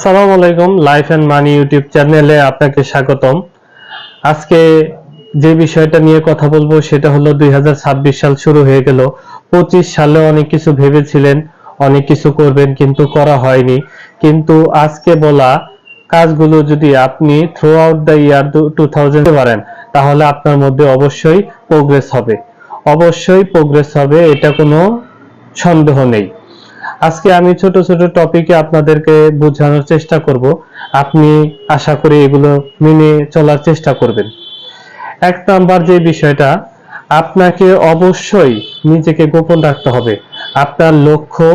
আসসালামু আলাইকুম, life and money YouTube চ্যানেলে আপনাকে স্বাগতম। আজকে যে বিষয়টা নিয়ে কথা বলবো সেটা হলো 2026 সাল শুরু হয়ে গেল। 25 সালে অনেক কিছু ভেবেছিলেন, অনেক কিছু করবেন, কিন্তু করা হয়নি। কিন্তু আজকে বলা কাজগুলো যদি আপনি থ্রু আউট দ্য ইয়ার 2000 পারেন, তাহলে আপনার মধ্যে অবশ্যই প্রোগ্রেস হবে। অবশ্যই প্রোগ্রেস হবে, এটা কোনো সন্দেহ নেই। আজকে আমি ছোট ছোট টপিকে আপনাদেরকে বোঝানোর চেষ্টা করব। আপনি আশা করি এগুলো মেনে চলার চেষ্টা করবেন। এক নাম্বার যে বিষয়টা, আপনাকে অবশ্যই নিজেকে গোপন রাখতে হবে। আপনার লক্ষ্য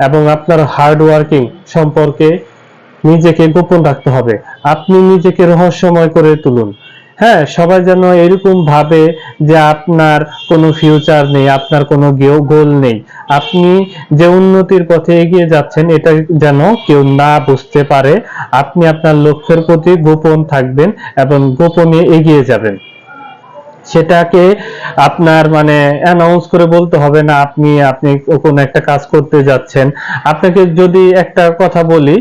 এবং আপনার হার্ড ওয়ার্কিং সম্পর্কে নিজেকে গোপন রাখতে হবে। আপনি নিজেকে রহস্যময় করে তুলুন। হ্যাঁ, সবাই যেন এরকম ভাবে যে আপনার কোনো ফিউচার নেই, আপনার কোনো গোল নেই। আপনি যে উন্নতির পথে এগিয়ে যাচ্ছেন এটা যেন কেউ না বুঝতে পারে। আপনি আপনার লক্ষ্যের প্রতি গোপন থাকবেন এবং গোপনে এগিয়ে যাবেন। সেটাকে আপনার অ্যানাউন্স করে বলতে হবে না আপনি আপনি কোনো একটা কাজ করতে যাচ্ছেন। আপনাকে যদি একটা কথা বলি,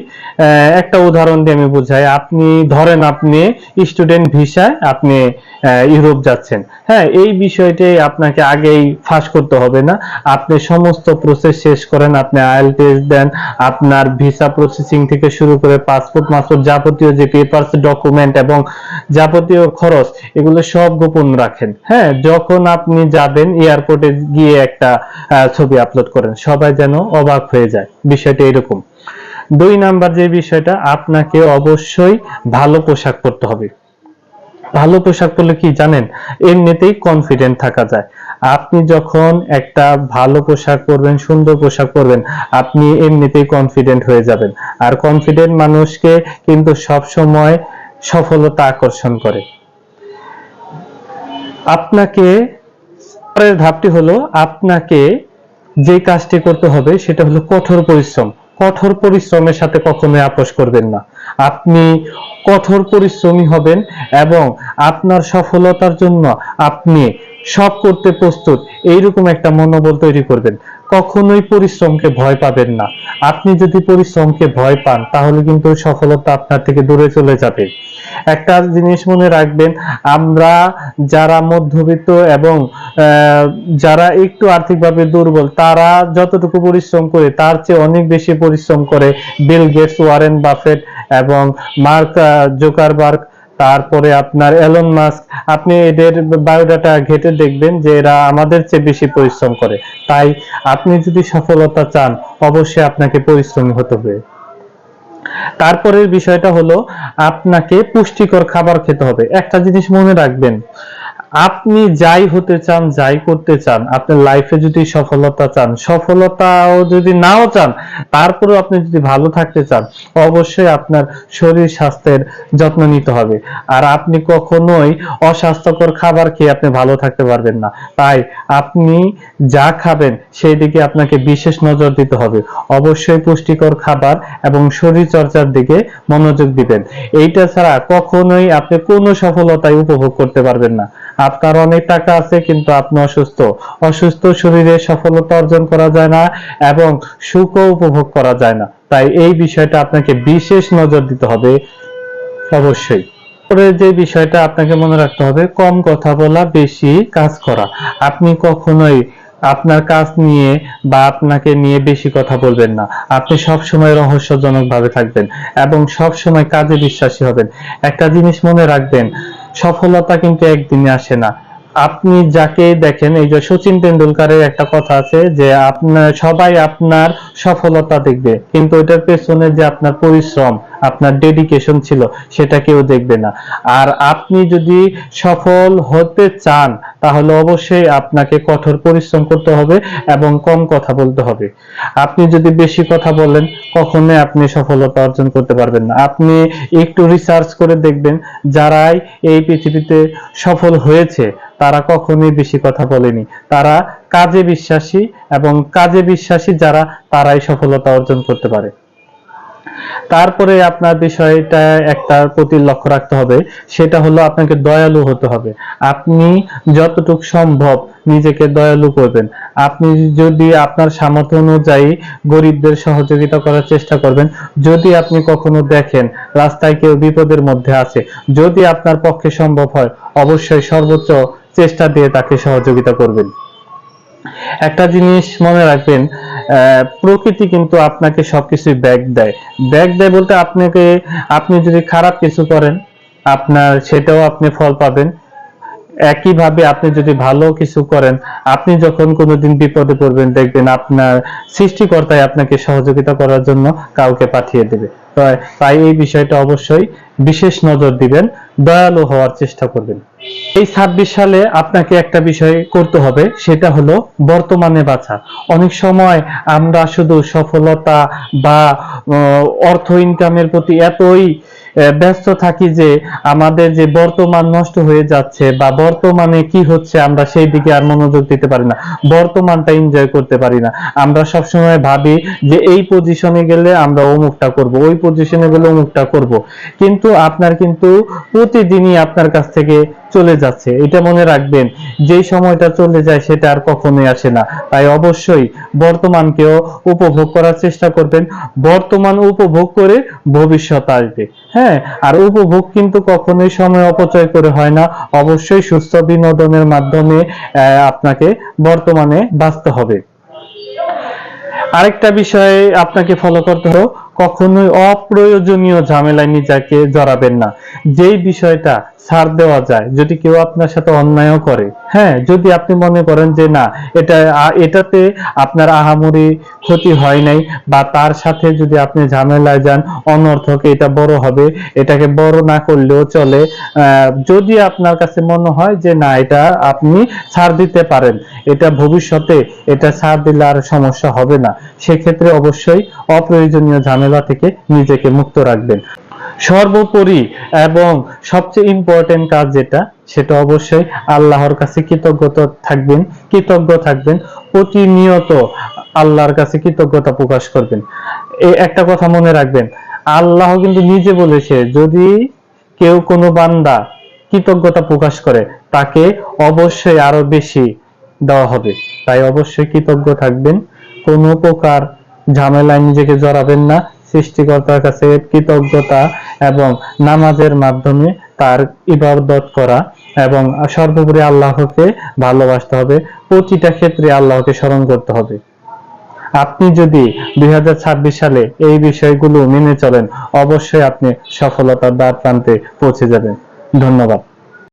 একটা উদাহরণ দিয়ে আমি বুঝাই। আপনি ধরেন আপনি স্টুডেন্ট ভিসায় আপনি ইউরোপ যাচ্ছেন। হ্যাঁ, এই বিষয়টাই আপনাকে আগেই ফাঁস করতে হবে না। আপনি সমস্ত প্রসেস শেষ করেন, আপনি আইএলটিএস টেস্ট দেন, আপনার ভিসা প্রসেসিং থেকে শুরু করে পাসপোর্ট যাবতীয় যে পেপারস ডকুমেন্ট এবং যাবতীয় খরচ, এগুলো সব গোপন রাখেন। হ্যাঁ, যখন আপনি যাবেন এয়ারপোর্টে গিয়ে একটা ছবি আপলোড করেন, সবাই যেন অবাক হয়ে যায়। বিষয়টা এরকম। 2 নাম্বার যে বিষয়টা, আপনাকে অবশ্যই ভালো পোশাক পরতে হবে। ভালো পোশাক পরলে কি জানেন, এমনিতেই কনফিডেন্ট থাকা যায়। আপনি যখন একটা ভালো পোশাক পরবেন, সুন্দর পোশাক পরবেন, আপনি এমনিতেই কনফিডেন্ট হয়ে যাবেন। আর কনফিডেন্ট মানুষকে কিন্তু সব সময় সফলতা আকর্ষণ করে। আপনাকে পরের ধাপটি হলো, আপনাকে যে কাজটি করতে হবে সেটা হলো কঠোর পরিশ্রম। কঠোর পরিশ্রমের সাথে কখনোই আপোষ করবেন না। আপনি কঠোর পরিশ্রমী হবেন এবং আপনার সফলতার জন্য আপনি সব করতে প্রস্তুত, এইরকম একটা মনোবল তৈরি করবেন। কখনোই পরিশ্রমকে ভয় পাবেন না। আপনি যদি পরিশ্রমকে ভয় পান, তাহলে কিন্তু সফলতা আপনার থেকে দূরে চলে যাবে। একটা জিনিস মনে রাখবেন, আমরা যারা মধ্যবিত্ত এবং যারা একটু আর্থিকভাবে দুর্বল, তারা যতটুকু পরিশ্রম করে তার চেয়ে অনেক বেশি পরিশ্রম করে বিল গেটস, ওয়ারেন বাফেট এবং মার্ক জুকারবার্গ, তারপরে আপনার এলন মাস্ক। আপনি এদের বায়োডাটা ঘেটে দেখবেন যে এরা আমাদের চেয়ে বেশি পরিশ্রম করে। তাই আপনি যদি সফলতা চান, অবশ্যই আপনাকে পরিশ্রমী হতে হবে। তারপরের বিষয়টা হলো, আপনাকে পুষ্টিকর খাবার খেতে হবে। একটা জিনিস মনে রাখবেন, আপনি যাই হতে চান, যাই করতে চান, আপনার লাইফে যদি সফলতা চান, সফলতাও যদি নাও চান, তারপরেও আপনি যদি ভালো থাকতে চান, অবশ্যই আপনার শরীর স্বাস্থ্যের যত্ন নিতে হবে। আর আপনি কখনোই অস্বাস্থ্যকর খাবার খেয়ে আপনি ভালো থাকতে পারবেন না। তাই আপনি যা খাবেন সেই দিকে আপনাকে বিশেষ নজর দিতে হবে। অবশ্যই পুষ্টিকর খাবার এবং শরীর চর্চার দিকে মনোযোগ দিবেন। এইটা ছাড়া কখনোই আপনি কোনো সফলতাই উপভোগ করতে পারবেন না। আপনার অনেক টাকা আছে কিন্তু আপনি অসুস্থ। অসুস্থ শরীরে সফলতা অর্জন করা যায় না এবং সুখও উপভোগ করা যায় না। তাই এই বিষয়টা আপনাকে বিশেষ নজর দিতে হবে অবশ্যই। পরের যে বিষয়টা আপনাকে মনে রাখতে হবে, কম কথা বলা, বেশি কাজ করা। আপনি কখনোই আপনার কাজ নিয়ে বা আপনাকে নিয়ে বেশি কথা বলবেন না। আপনি সব সময় রহস্যজনক ভাবে থাকবেন এবং সব সময় কাজে বিশ্বাসী হবেন। একটা জিনিস মনে রাখবেন, সফলতা কিন্তু একদিনে আসে না। আপনি যাকে দেখেন, এই যে সচিন টেন্ডুলকারের একটা কথা আছে যে আপনার সবাই আপনার সফলতা দেখবে, কিন্তু এটার পেছনে যে আপনার পরিশ্রম, আপনার ডেডিকেশন ছিল, সেটা কেউ দেখবে না। আর আপনি যদি সফল হতে চান, তাহলে অবশ্যই আপনাকে কঠোর পরিশ্রম করতে হবে এবং কম কথা বলতে হবে। আপনি যদি বেশি কথা বলেন, কখনোই আপনি সফলতা অর্জন করতে পারবেন না। আপনি একটু রিসার্চ করে দেখবেন, যারাই এই পৃথিবীতে সফল হয়েছে তারা কখনোই বেশি কথা বলেনি। তারা কাজে বিশ্বাসী, এবং কাজে বিশ্বাসী যারা, তারাই সফলতা অর্জন করতে পারে। তারপরে আপনার বিষয়টা একটার প্রতি লক্ষ্য রাখতে হবে, সেটা হলো আপনাকে দয়ালু হতে হবে। আপনি যতটুকু সম্ভব নিজেকে দয়ালু করবেন। আপনি যদি আপনার সামর্থ্য অনুযায়ী গরিবদের সহযোগিতা করার চেষ্টা করবেন। যদি আপনি কখনো দেখেন রাস্তায় কেউ বিপদের মধ্যে আছে, যদি আপনার পক্ষে সম্ভব হয়, অবশ্যই সর্বোচ্চ চেষ্টা দিয়ে তাকে সহযোগিতা করবেন। একটা জিনিস মনে রাখবেন, প্রকৃতি কিন্তু আপনাকে সবকিছুই ব্যাক দেয়। ব্যাক দেয় বলতে আপনি যদি খারাপ কিছু করেন, আপনার সেটাও আপনি ফল পাবেন। একইভাবে আপনি যদি ভালো কিছু করেন, আপনি যখন কোনোদিন বিপদে পড়বেন, দেখবেন আপনার সৃষ্টিকর্তাই আপনাকে সহযোগিতা করার জন্য কাউকে পাঠিয়ে দেবে। তাই এই বিষয়টা অবশ্যই বিশেষ নজর দিবেন, দয়ালু হওয়ার চেষ্টা করবেন। এই 26 সালে আপনাকে একটা বিষয় করতে হবে, সেটা হলো বর্তমানে বাঁচা। অনেক সময় আমরা শুধু সফলতা বা অর্থ ইনকামের প্রতি এতই ব্যস্ত থাকি যে আমাদের যে বর্তমান নষ্ট হয়ে যাচ্ছে বা বর্তমানে কি হচ্ছে আমরা সেই দিকে আর মনোযোগ দিতে পারি না, বর্তমানটা এনজয় করতে পারি না। আমরা সবসময় ভাবি যে এই পজিশনে গেলে আমরা অমুকটা করব, ওই পজিশনে গেলে অমুকটা করব, কিন্তু আপনার কিন্তু প্রতিদিনই আপনার কাছ থেকে চলে যাচ্ছে। এটা মনে রাখবেন, যেই সময়টা চলে যায় সেটা আর কখনোই আসে না। তাই অবশ্যই বর্তমানকেও উপভোগ করার চেষ্টা করবেন। বর্তমান উপভোগ করে ভবিষ্যৎ আসবে। হ্যাঁ, আর উপভোগ কিন্তু কখনোই সময় অপচয় করে হয় না। অবশ্যই সুস্থ বিনোদনের মাধ্যমে আপনাকে বর্তমানে বাঁচতে হবে। আরেকটা বিষয় আপনাকে ফলো করতে হবে, কখনোই অপ্রয়োজনীয় ঝামেলায় নিজেকে জড়াবেন না। যেই বিষয়টা ছাড় দেওয়া যায়, যদি কেউ আপনার সাথে অন্যায়ও করে, হ্যাঁ, যদি আপনি মনে করেন যে না, এটাতে আপনার আহামরি ক্ষতি হয় নাই, বা তার সাথে যদি আপনি ঝামেলায় যান, অনর্থক এটা বড় হবে, এটাকে বড় না করলেও চলে। যদি আপনার কাছে মনে হয় যে না, এটা আপনি ছাড় দিতে পারেন, এটা ভবিষ্যতে এটা ছাড় দিলে আর সমস্যা হবে না, সেক্ষেত্রে অবশ্যই অপ্রয়োজনীয় ঝামেলা থেকে নিজেকে মুক্ত রাখবেন। সর্বোপরি এবং সবচেয়ে ইম্পর্টেন্ট কাজ যেটা, সেটা অবশ্যই আল্লাহর কাছে কৃতজ্ঞ থাকবেন। প্রতিনিয়ত আল্লাহর কাছে কৃতজ্ঞতা প্রকাশ করবেন। এই একটা কথা মনে রাখবেন, আল্লাহ কিন্তু নিজে বলেছে, যদি কেউ কোনো বান্দা কৃতজ্ঞতা প্রকাশ করে, তাকে অবশ্যই আরো বেশি দেওয়া হবে। তাই অবশ্যই কৃতজ্ঞ থাকবেন, কোনো প্রকার ঝামেলায় নিজেকে জড়াবেন না। সৃষ্টিকর্তার কাছে কৃতজ্ঞতা এবং নামাজের মাধ্যমে তার ইবাদত করা, এবং সর্বোপরি আল্লাহকে ভালোবাসতে হবে। প্রতিটা ক্ষেত্রে আল্লাহকে স্মরণ করতে হবে। আপনি যদি 2026 সালে এই বিষয়গুলো মেনে চলেন, অবশ্যই আপনি সফলতার দ্বার প্রান্তে পৌঁছে যাবেন। ধন্যবাদ।